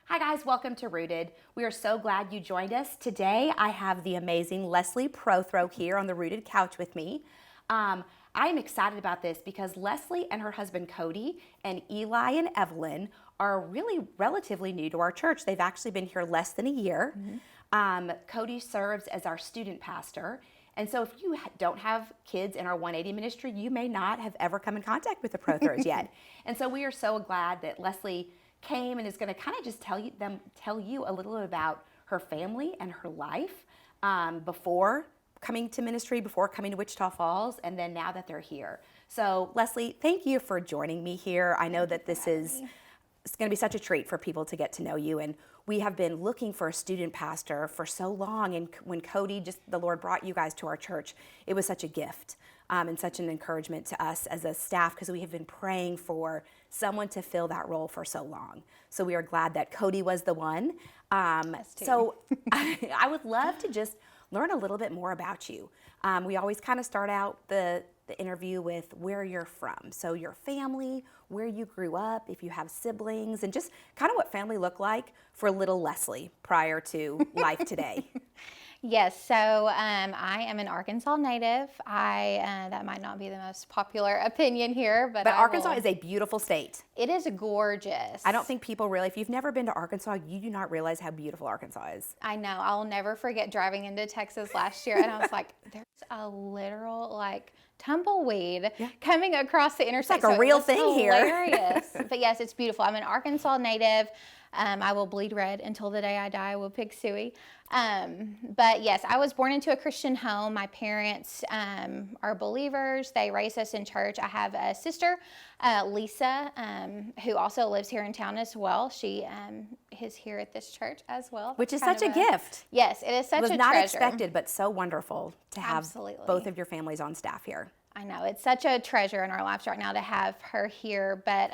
Hi guys, welcome to Rooted. We are so glad you joined us. Today I have the amazing Kody Prothro here on the Rooted couch with me. I am excited about this because Leslie and her husband Cody and Eli and Evelyn are really relatively new to our church. They've actually been here less than a year. Cody serves as our student pastor. And so if you don't have kids in our 180 ministry, you may not have ever come in contact with the Prothros yet. And so we are so glad that Leslie came and is going to kind of just tell you a little about her family and her life before coming to ministry, before coming to Wichita Falls, and then now that they're here. So Leslie, thank you for joining me here. I know that it's going to be such a treat for people to get to know you, and we have been looking for a student pastor for so long, and when Cody, the Lord brought you guys to our church, it was such a gift and such an encouragement to us as a staff, because we have been praying for someone to fill that role for so long. So we are glad that Cody was the one. So I would love to just learn a little bit more about you. We always kind of start out the interview with where you're from. So your family, where you grew up, if you have siblings, and just kind of what family looked like for little Leslie prior to life today. Yes, so I am an Arkansas native. That might not be the most popular opinion here, but Arkansas is a beautiful state. It is gorgeous. I don't think people really, if you've never been to Arkansas, you do not realize how beautiful Arkansas is. I know. I'll never forget driving into Texas last year, and I was like, there's a literal tumbleweed coming across the interstate. It's like a real thing here. Hilarious. But yes, it's beautiful. I'm an Arkansas native. I will bleed red until the day I die. I will pick suey. But yes, I was born into a Christian home. My parents are believers. They raised us in church. I have a sister, Lisa, who also lives here in town as well. She is here at this church as well. Which is such a gift. Yes, it is such a treasure. It was not expected, but so wonderful to have Absolutely. Both of your families on staff here. I know, it's such a treasure in our lives right now to have her here, but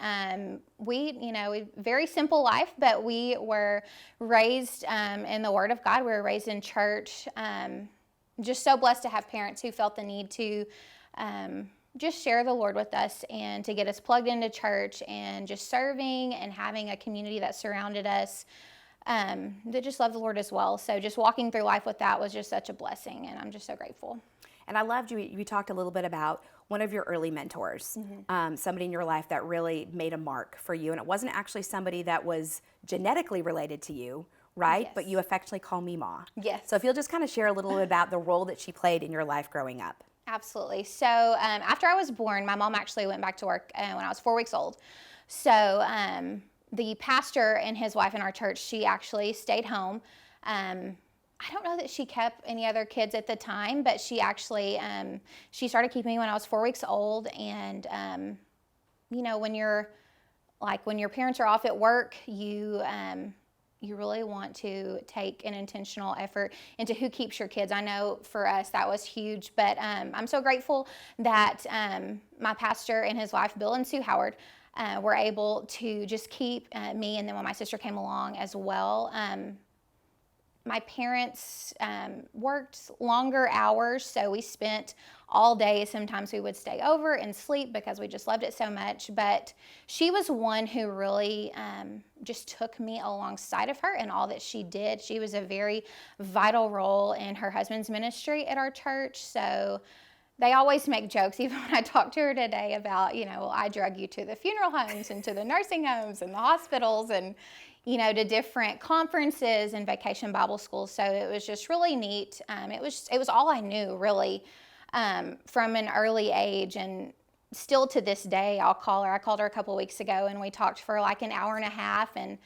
we very simple life, but we were raised in the Word of God. We were raised in church. Just so blessed to have parents who felt the need to just share the Lord with us and to get us plugged into church and just serving and having a community that surrounded us that just loved the Lord as well. So just walking through life with that was just such a blessing, and I'm just so grateful. And I loved you talked a little bit about one of your early mentors, somebody in your life that really made a mark for you. And it wasn't actually somebody that was genetically related to you, right? Yes. But you affectionately call me Ma. Yes. So if you'll just kind of share a little bit about the role that she played in your life growing up. Absolutely. So after I was born, my mom actually went back to work when I was 4 weeks old. So the pastor and his wife in our church, she actually stayed home. I don't know that she kept any other kids at the time, but she actually, she started keeping me when I was 4 weeks old. And, when your parents are off at work, you really want to take an intentional effort into who keeps your kids. I know for us that was huge, but I'm so grateful that my pastor and his wife, Bill and Sue Howard, were able to just keep me, and then when my sister came along as well. My parents worked longer hours, so we spent all day. Sometimes we would stay over and sleep because we just loved it so much. But she was one who really just took me alongside of her in all that she did. She was a very vital role in her husband's ministry at our church. So they always make jokes, even when I talk to her today about, I drug you to the funeral homes and to the nursing homes and the hospitals and to different conferences and vacation Bible schools. So it was just really neat. It was all I knew really from an early age, and still to this day I'll call her. I called her a couple of weeks ago and we talked for an hour and a half, and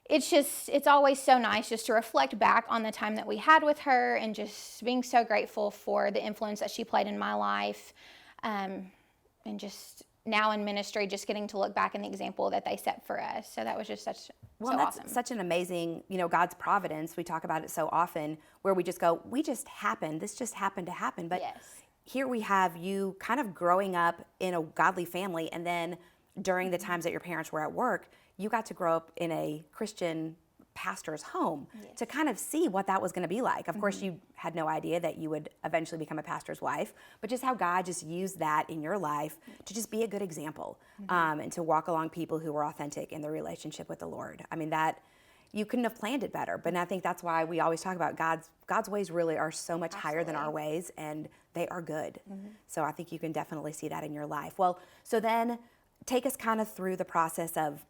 it's always so nice just to reflect back on the time that we had with her and just being so grateful for the influence that she played in my life, and just now in ministry, just getting to look back in the example that they set for us. So that was just that's awesome. Such an amazing, God's providence. We talk about it so often where we just go, this just happened to happen. But yes. Here we have you kind of growing up in a godly family, and then during the times that your parents were at work, you got to grow up in a Christian pastor's home to kind of see what that was going to be like. Of course, you had no idea that you would eventually become a pastor's wife, but just how God just used that in your life to just be a good example and to walk along people who were authentic in their relationship with the Lord. I mean, that you couldn't have planned it better. But I think that's why we always talk about God's ways really are so much higher than our ways, and they are good. So I think you can definitely see that in your life. Well, so then take us kind of through the process of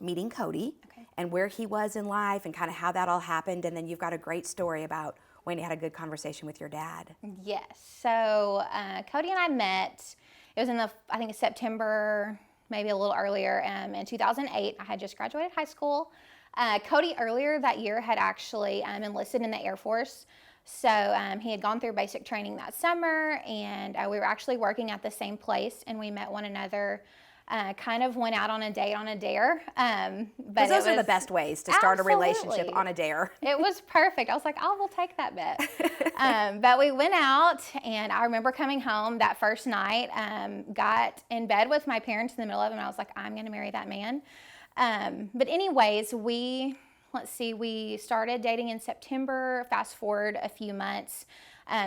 meeting Cody and where he was in life and kind of how that all happened. And then you've got a great story about when you had a good conversation with your dad. Yes. So Cody and I met, it was in I think September, maybe a little earlier, in 2008. I had just graduated high school. Cody earlier that year had actually enlisted in the Air Force. So he had gone through basic training that summer, and we were actually working at the same place, and we met one another. Kind of went out on a date on a dare. Because those are the best ways to start a relationship, on a dare. It was perfect. I was like, oh, we'll take that bet. But we went out, and I remember coming home that first night, got in bed with my parents in the middle of it, and I was like, I'm going to marry that man. But anyways, we started dating in September. Fast forward a few months.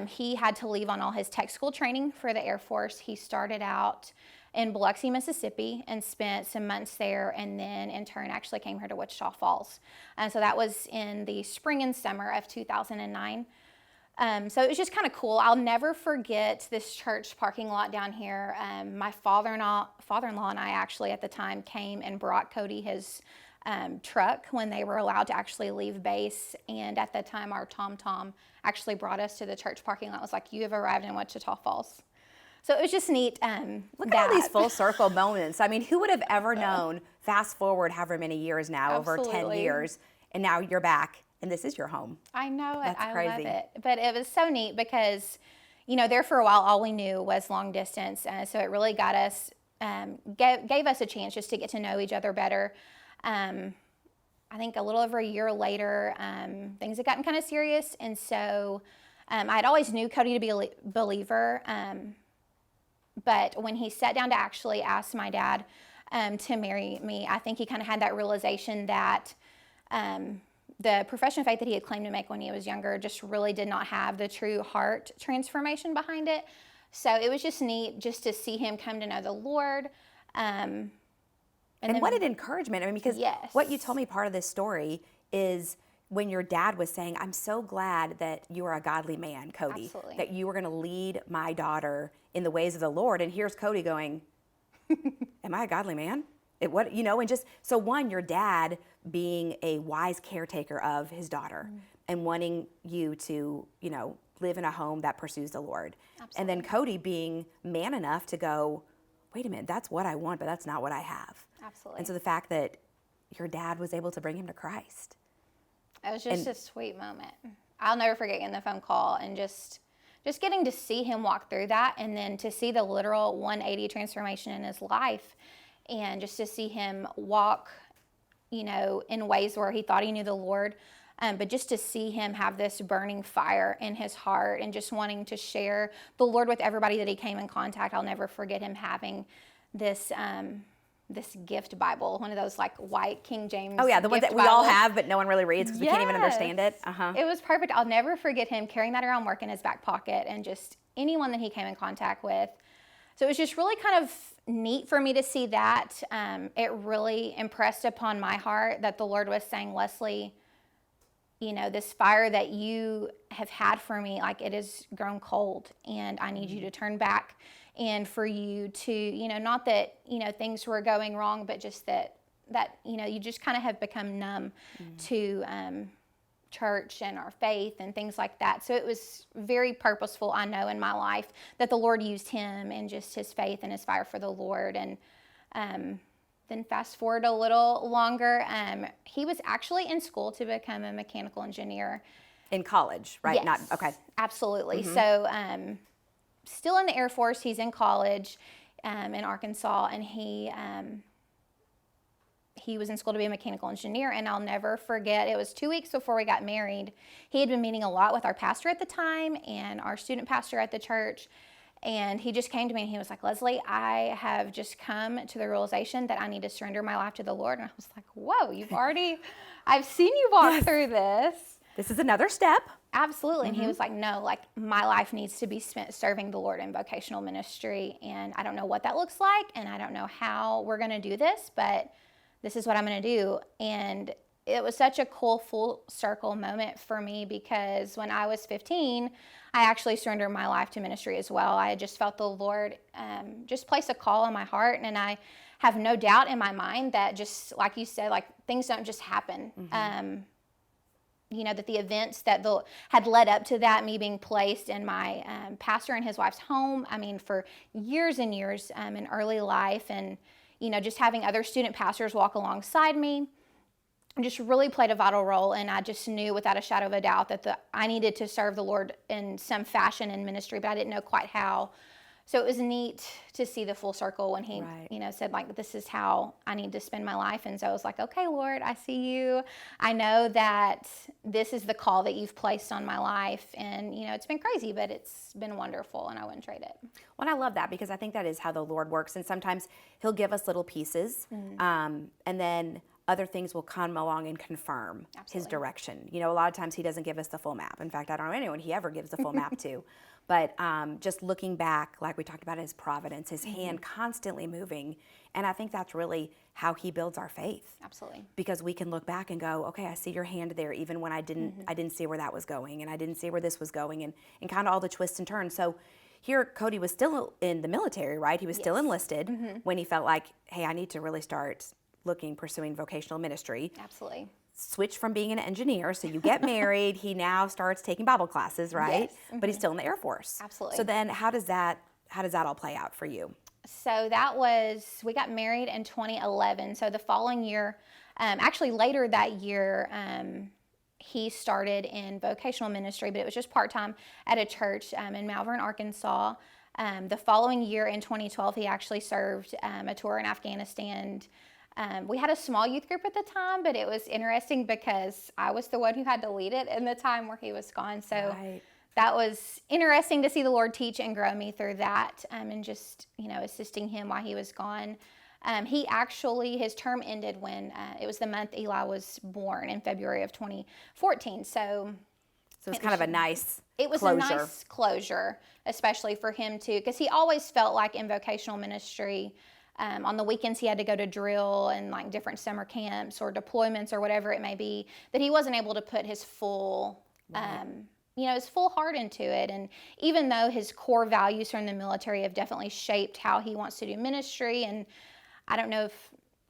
He had to leave on all his tech school training for the Air Force. He started out in Biloxi, Mississippi, and spent some months there, and then in turn actually came here to Wichita Falls. And so that was in the spring and summer of 2009. So it was just kind of cool. I'll never forget this church parking lot down here. My father-in-law and I actually at the time came and brought Cody his truck when they were allowed to actually leave base. And at the time, our Tom actually brought us to the church parking lot. It was like, you have arrived in Wichita Falls. So it was just neat. Look at all these full circle moments. I mean, who would have ever known, fast forward however many years now, over 10 years, and now you're back, and this is your home. I know it. That's crazy. I love it. But it was so neat because, there for a while, all we knew was long distance. So it really got us, gave us a chance just to get to know each other better. I think a little over a year later, things had gotten kind of serious. And so I'd always knew Cody to be a believer. But when he sat down to actually ask my dad to marry me, I think he kind of had that realization that the profession of faith that he had claimed to make when he was younger just really did not have the true heart transformation behind it. So it was just neat just to see him come to know the Lord. And what an encouragement. I mean, because what you told me, part of this story is when your dad was saying, I'm so glad that you are a godly man, Cody, Absolutely. that you were going to lead my daughter in the ways of the Lord. And here's Cody going, am I a godly man? And just, so one, your dad being a wise caretaker of his daughter and wanting you to, live in a home that pursues the Lord. Absolutely. And then Cody being man enough to go, wait a minute, that's what I want, but that's not what I have. Absolutely. And so the fact that your dad was able to bring him to Christ. It was just a sweet moment. I'll never forget getting the phone call and just getting to see him walk through that, and then to see the literal 180 transformation in his life, and just to see him walk, in ways where he thought he knew the Lord, but just to see him have this burning fire in his heart and just wanting to share the Lord with everybody that he came in contact. I'll never forget him having this gift Bible, one of those like white King James. Oh yeah, the ones that we all have, but no one really reads because we can't even understand it. It was perfect. I'll never forget him carrying that around work in his back pocket, and just anyone that he came in contact with. So it was just really kind of neat for me to see that. It really impressed upon my heart that the Lord was saying, Leslie, this fire that you have had for me, like, it has grown cold, and I need you to turn back. And for you to, not that, things were going wrong, but just that you just kind of have become numb to church and our faith and things like that. So it was very purposeful, I know, in my life that the Lord used him and just his faith and his fire for the Lord. And then fast forward a little longer, he was actually in school to become a mechanical engineer. In college, right? Yes, absolutely. So still in the Air Force, he's in college in Arkansas, and he was in school to be a mechanical engineer. And I'll never forget, it was 2 weeks before we got married. He had been meeting a lot with our pastor at the time and our student pastor at the church. And he just came to me and he was like, Leslie, I have just come to the realization that I need to surrender my life to the Lord. And I was like, whoa, I've seen you walk through this. This is another step. Absolutely. And he was like, no, like, my life needs to be spent serving the Lord in vocational ministry. And I don't know what that looks like, and I don't know how we're going to do this, but this is what I'm going to do. And it was such a cool full circle moment for me, because when I was 15, I actually surrendered my life to ministry as well. I had just felt the Lord just place a call on my heart, and I have no doubt in my mind that, just like you said, like, things don't just happen. That the events that had led up to that, me being placed in my pastor and his wife's home, I mean, for years and years in early life, and, just having other student pastors walk alongside me, just really played a vital role. And I just knew without a shadow of a doubt that I needed to serve the Lord in some fashion in ministry, but I didn't know quite how. So it was neat to see the full circle when he, said, like, this is how I need to spend my life. And so I was like, okay, Lord, I see you. I know that this is the call that you've placed on my life. And, it's been crazy, but it's been wonderful, and I wouldn't trade it. Well, I love that, because I think that is how the Lord works. And sometimes he'll give us little pieces, and then other things will come along and confirm his direction. A lot of times he doesn't give us the full map. In fact, I don't know anyone he ever gives the full map to. But just looking back, like we talked about, his providence, his hand constantly moving. And I think that's really how he builds our faith. Absolutely. Because we can look back and go, okay, I see your hand there, even when I didn't see where that was going, and I didn't see where this was going, and kind of all the twists and turns. So here, Cody was still in the military, right? He was still enlisted when he felt like, hey, I need to really start pursuing vocational ministry. Absolutely. Switch from being an engineer, so you get married. He now starts taking Bible classes, right? Yes. But he's still in the Air Force. Absolutely. So then, how does that all play out for you? So we got married in 2011. So the following year, actually later that year, he started in vocational ministry, but it was just part-time at a church in Malvern, Arkansas. The following year in 2012, he actually served a tour in Afghanistan. We had a small youth group at the time, but it was interesting because I was the one who had to lead it in the time where he was gone. So that was interesting to see the Lord teach and grow me through that, and just, assisting him while he was gone. His term ended when it was the month Eli was born, in February of 2014. So it was kind of a nice It was closure. a nice closure, especially for him too, because he always felt like in vocational ministry, on the weekends he had to go to drill and like different summer camps or deployments or whatever it may be, that he wasn't able to put his full, his full heart into it. And even though his core values from the military have definitely shaped how he wants to do ministry, and I don't know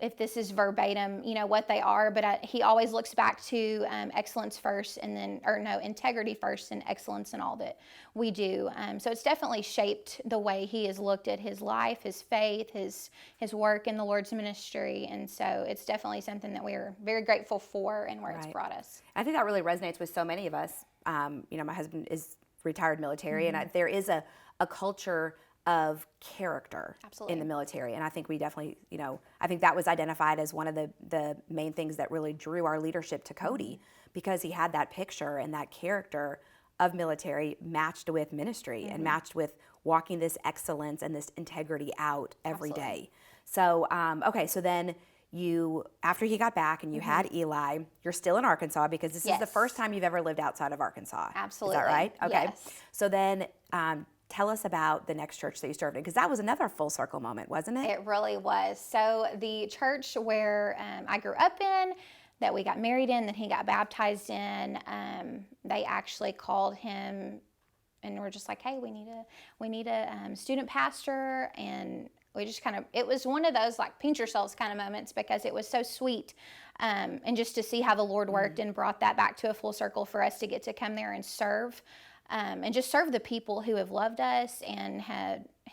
if this is verbatim, what they are, but he always looks back to excellence first, integrity first, and excellence in all that we do. So it's definitely shaped the way he has looked at his life, his faith, his work in the Lord's ministry. And so it's definitely something that we're very grateful for and where it's brought us. I think that really resonates with so many of us. My husband is retired military, and there is a culture of character in the military. And I think we definitely, I think that was identified as one of the main things that really drew our leadership to Cody, because he had that picture and that character of military matched with ministry and matched with walking this excellence and this integrity out every day. So, so then after he got back and you had Eli, you're still in Arkansas, because this is the first time you've ever lived outside of Arkansas. Absolutely. Is that right? Okay. Yes. So then, tell us about the next church that you served in, because that was another full circle moment, wasn't it? It really was. So the church where I grew up in, that we got married in, that he got baptized in, they actually called him and were just like, hey, we need a student pastor. And we just it was one of those like pinch yourselves kind of moments, because it was so sweet. And just to see how the Lord worked and brought that back to a full circle for us to get to come there and serve. And just serve the people who have loved us and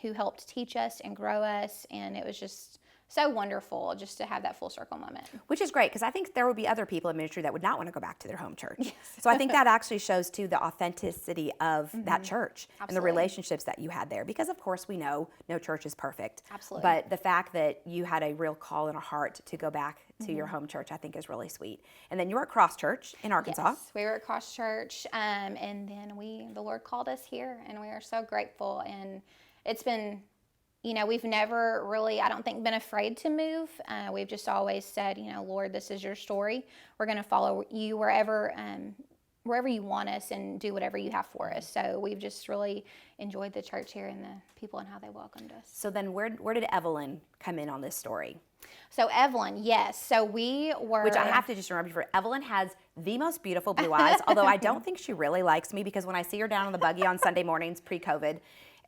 who helped teach us and grow us. And it was just so wonderful just to have that full circle moment. Which is great, because I think there would be other people in ministry that would not want to go back to their home church. Yes. So I think that actually shows too the authenticity of that church. Absolutely. And the relationships that you had there. Because of course we know no church is perfect. Absolutely. But the fact that you had a real call and a heart to go back to your home church, I think is really sweet. And then you were at Cross Church in Arkansas. Yes, we were at Cross Church, and then the Lord called us here, and we are so grateful. And it's been, we've never really, I don't think, been afraid to move. We've just always said, Lord, this is your story. We're going to follow you wherever wherever you want us and do whatever you have for us. So we've just really enjoyed the church here and the people and how they welcomed us. So then where did Evelyn come in on this story? So Evelyn, yes. So we were... Which I have to just remember for Evelyn has the most beautiful blue eyes, although I don't think she really likes me, because when I see her down on the buggy on Sunday mornings pre-COVID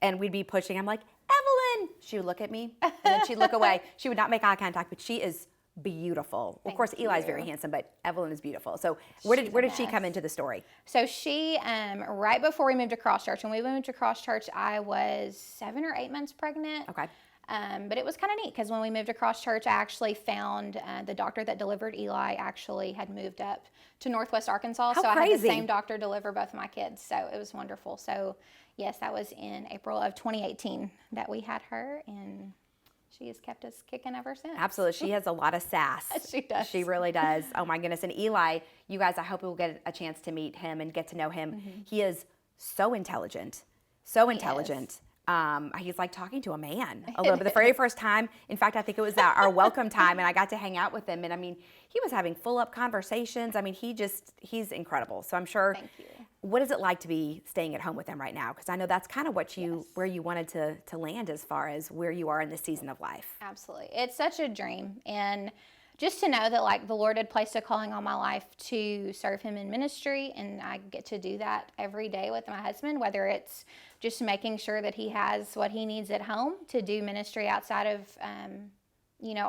and we'd be pushing, I'm like, Evelyn! She would look at me and then she'd look away. She would not make eye contact, but she is beautiful. Of course, Eli's very handsome, but Evelyn is beautiful. So where did she come into the story? So she, right before we moved to Cross Church, when we moved to Cross Church, I was 7 or 8 months pregnant. Okay. But it was kind of neat because when we moved to Cross Church, I actually found the doctor that delivered Eli actually had moved up to Northwest Arkansas. How so crazy. I had the same doctor deliver both of my kids. So it was wonderful. So yes, that was in April of 2018 that we had her, and she has kept us kicking ever since. Absolutely. She has a lot of sass. She does. She really does. Oh my goodness. And Eli, you guys, I hope we'll get a chance to meet him and get to know him. He is so intelligent. So intelligent. He's like talking to a man a little bit. The very first time, in fact, I think it was our welcome time, and I got to hang out with him. And I mean, he was having full up conversations. I mean, he's incredible. So I'm sure. Thank you. What is it like to be staying at home with him right now? Because I know that's kind of what where you wanted to land as far as where you are in this season of life. Absolutely. It's such a dream. And just to know that like the Lord had placed a calling on my life to serve him in ministry, and I get to do that every day with my husband, whether it's just making sure that he has what he needs at home to do ministry outside of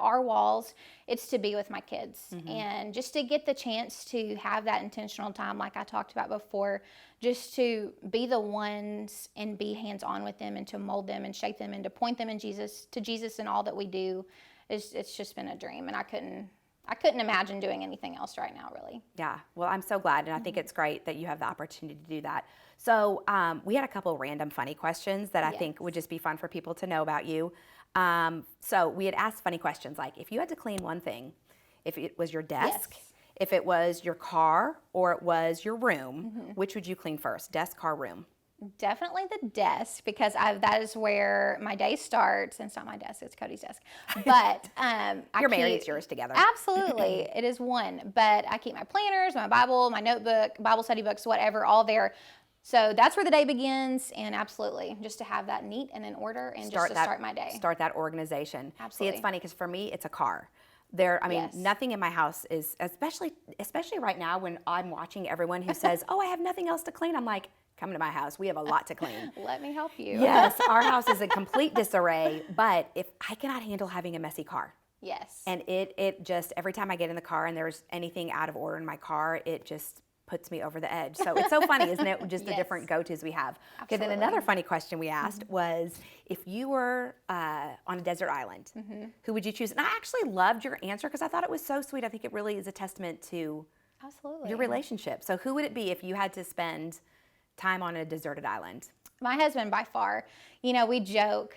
our walls. It's to be with my kids and just to get the chance to have that intentional time like I talked about before, just to be the ones and be hands-on with them and to mold them and shape them and to point them to Jesus in all that we do. It's just been a dream, and I couldn't imagine doing anything else right now, really. Yeah, well, I'm so glad, and I think it's great that you have the opportunity to do that. So we had a couple random funny questions that I think would just be fun for people to know about you. So we had asked funny questions like, if you had to clean one thing, if it was your desk, if it was your car, or it was your room, which would you clean first, desk, car, room? Definitely the desk, because that is where my day starts. And it's not my desk, it's Cody's desk. But you're married, it's yours together. Absolutely, it is one. But I keep my planners, my Bible, my notebook, Bible study books, whatever, all there. So that's where the day begins, and absolutely, just to have that neat and in order, and just to start my day. Start that organization. Absolutely. See, it's funny because for me, it's a car. Nothing in my house is, especially right now when I'm watching everyone who says, oh, I have nothing else to clean. I'm like, come to my house. We have a lot to clean. Let me help you. Yes, our house is in complete disarray, but if I cannot handle having a messy car. Yes. And it just, every time I get in the car and there's anything out of order in my car, it just puts me over the edge. So it's so funny, isn't it? Just the different go-tos we have. Absolutely. Okay, then another funny question we asked was, if you were on a desert island, who would you choose? And I actually loved your answer because I thought it was so sweet. I think it really is a testament to your relationship. So who would it be if you had to spend time on a deserted island? My husband, by far. We joke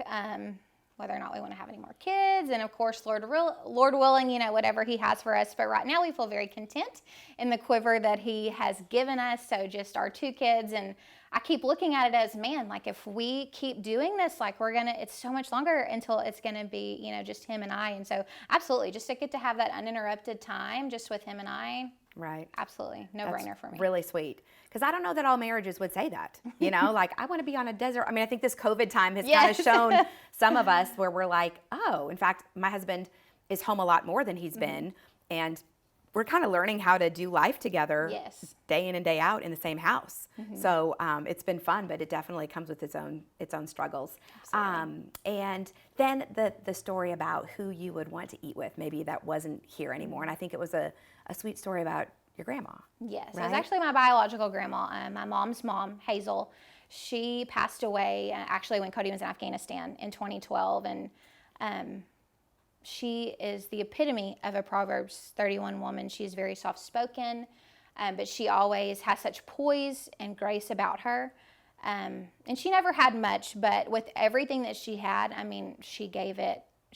whether or not we want to have any more kids, and of course, Lord willing, whatever he has for us. But right now we feel very content in the quiver that he has given us. So just our 2 kids, and I keep looking at it as, man, like if we keep doing this, like it's so much longer until it's gonna be, just him and I. And so absolutely, just to get to have that uninterrupted time just with him and I. Right. Absolutely. No-brainer for me. Really sweet. Because I don't know that all marriages would say that. Like, I want to be on a desert. I mean, I think this COVID time has kind of shown some of us where we're like, oh, in fact, my husband is home a lot more than he's been. And we're kind of learning how to do life together day in and day out in the same house. So it's been fun, but it definitely comes with its own struggles. And then the story about who you would want to eat with, maybe that wasn't here anymore. And I think it was a sweet story about your grandma. Yes, right? It was actually my biological grandma, my mom's mom, Hazel. She passed away actually when Cody was in Afghanistan in 2012, and she is the epitome of a Proverbs 31 woman. She's very soft-spoken, but she always has such poise and grace about her. And she never had much, but with everything that she had, I mean, she gave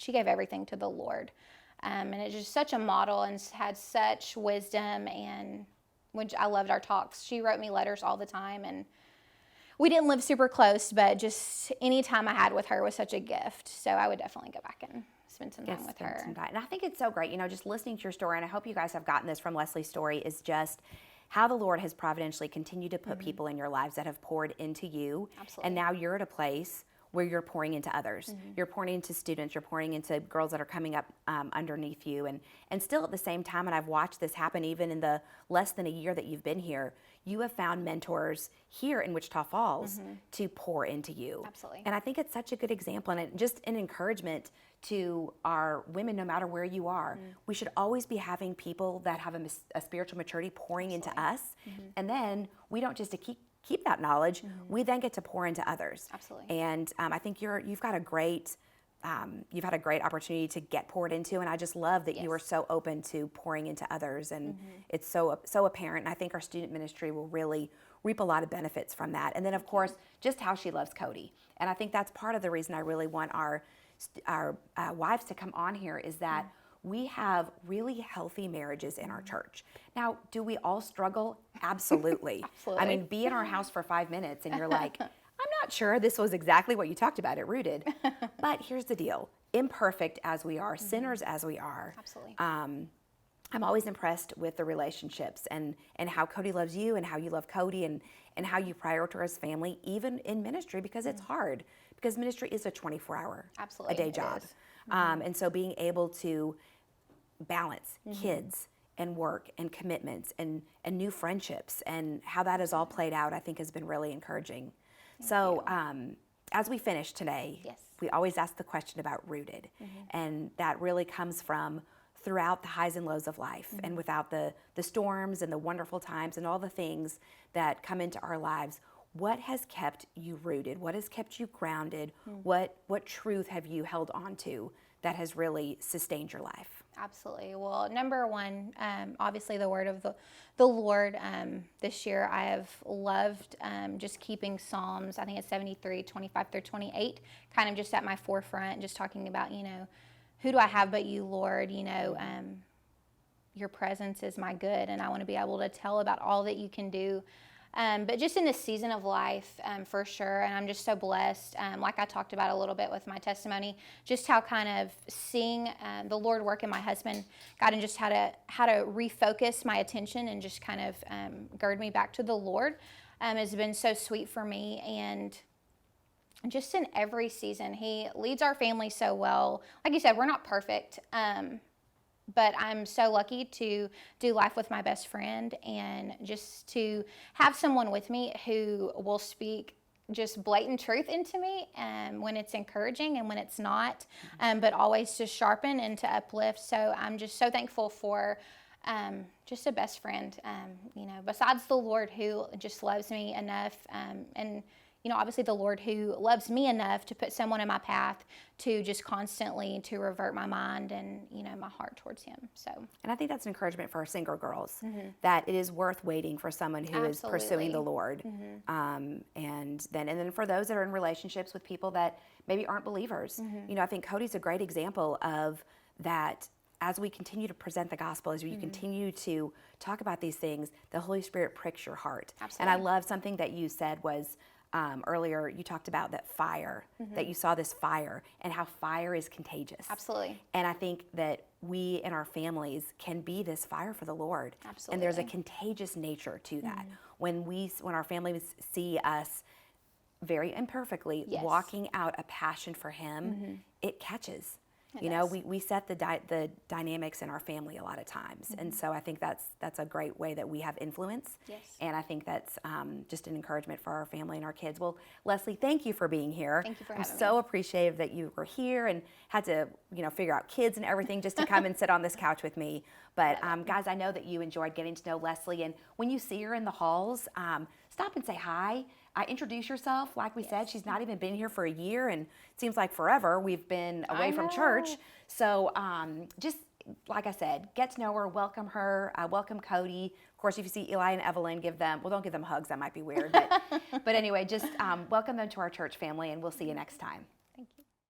everything to the Lord. And it's just such a model and had such wisdom, and which I loved our talks. She wrote me letters all the time, and we didn't live super close, but just any time I had with her was such a gift. So I would definitely go back and spend some time with her. And I think it's so great, just listening to your story, and I hope you guys have gotten this from Leslie's story, is just how the Lord has providentially continued to put people in your lives that have poured into you. Absolutely. And now you're at a place where you're pouring into others. You're pouring into students, you're pouring into girls that are coming up underneath you. And still at the same time, and I've watched this happen even in the less than a year that you've been here, you have found mentors here in Wichita Falls to pour into you. Absolutely. And I think it's such a good example and just an encouragement to our women, no matter where you are. We should always be having people that have a spiritual maturity pouring into us. And then we don't just keep that knowledge, we then get to pour into others. Absolutely. And I think you've got a great, you've had a great opportunity to get poured into, and I just love that you are so open to pouring into others, and it's so apparent. And I think our student ministry will really reap a lot of benefits from that. And then of course, just how she loves Cody. And I think that's part of the reason I really want our wives to come on here is that we have really healthy marriages in our church. Now, do we all struggle? Absolutely. Absolutely. I mean, be in our house for 5 minutes and you're like, I'm not sure this was exactly what you talked about at Rooted. But here's the deal. Imperfect as we are, sinners as we are. Absolutely. I'm always impressed with the relationships and how Cody loves you and how you love Cody and how you prioritize family, even in ministry, because it's hard. Because ministry is a 24-hour Absolutely, a day it job. is. And so being able to balance kids and work and commitments and new friendships and how that has all played out, I think has been really encouraging. As we finish today, Yes. we always ask the question about rooted. And that really comes from throughout the highs and lows of life and without the storms and the wonderful times and all the things that come into our lives. What has kept you rooted? What has kept you grounded? What truth have you held on to that has really sustained your life? Absolutely. Well, number one, obviously the word of the Lord. This year I have loved just keeping Psalms, I think it's 73, 25 through 28, kind of just at my forefront, just talking about, who do I have but you, Lord? Your presence is my good, and I want to be able to tell about all that you can do. But just in this season of life, for sure, and I'm just so blessed, like I talked about a little bit with my testimony, just how kind of seeing the Lord work in my husband, God, and just how to refocus my attention and just kind of gird me back to the Lord has been so sweet for me. And just in every season, he leads our family so well. Like you said, we're not perfect. But I'm so lucky to do life with my best friend and just to have someone with me who will speak just blatant truth into me when it's encouraging and when it's not, but always to sharpen and to uplift. So I'm just so thankful for just a best friend, besides the Lord who just loves me enough and obviously the Lord who loves me enough to put someone in my path to just constantly to revert my mind and, my heart towards him. So, and I think that's an encouragement for our single girls, that it is worth waiting for someone who is pursuing the Lord. And then for those that are in relationships with people that maybe aren't believers, I think Cody's a great example of that. As we continue to present the gospel, as you continue to talk about these things, the Holy Spirit pricks your heart. Absolutely. And I love something that you said was, earlier you talked about that fire, that you saw this fire and how fire is contagious. Absolutely. And I think that we in our families can be this fire for the Lord. Absolutely. And there's a contagious nature to that. When our families see us very imperfectly walking out a passion for Him, it catches. We set the dynamics in our family a lot of times, and so I think that's a great way that we have influence. Yes. And I think that's just an encouragement for our family and our kids. Well, Leslie, thank you for being here. Thank you for I'm having so me. appreciative that you were here and had to figure out kids and everything just to come and sit on this couch with me. But guys, I know that you enjoyed getting to know Leslie, and when you see her in the halls, stop and say hi. Introduce yourself. Like we said, she's not even been here for a year, and it seems like forever we've been away from church. So just like I said, get to know her, welcome her, welcome Cody. Of course, if you see Eli and Evelyn, don't give them hugs. That might be weird. But anyway, just welcome them to our church family, and we'll see you next time.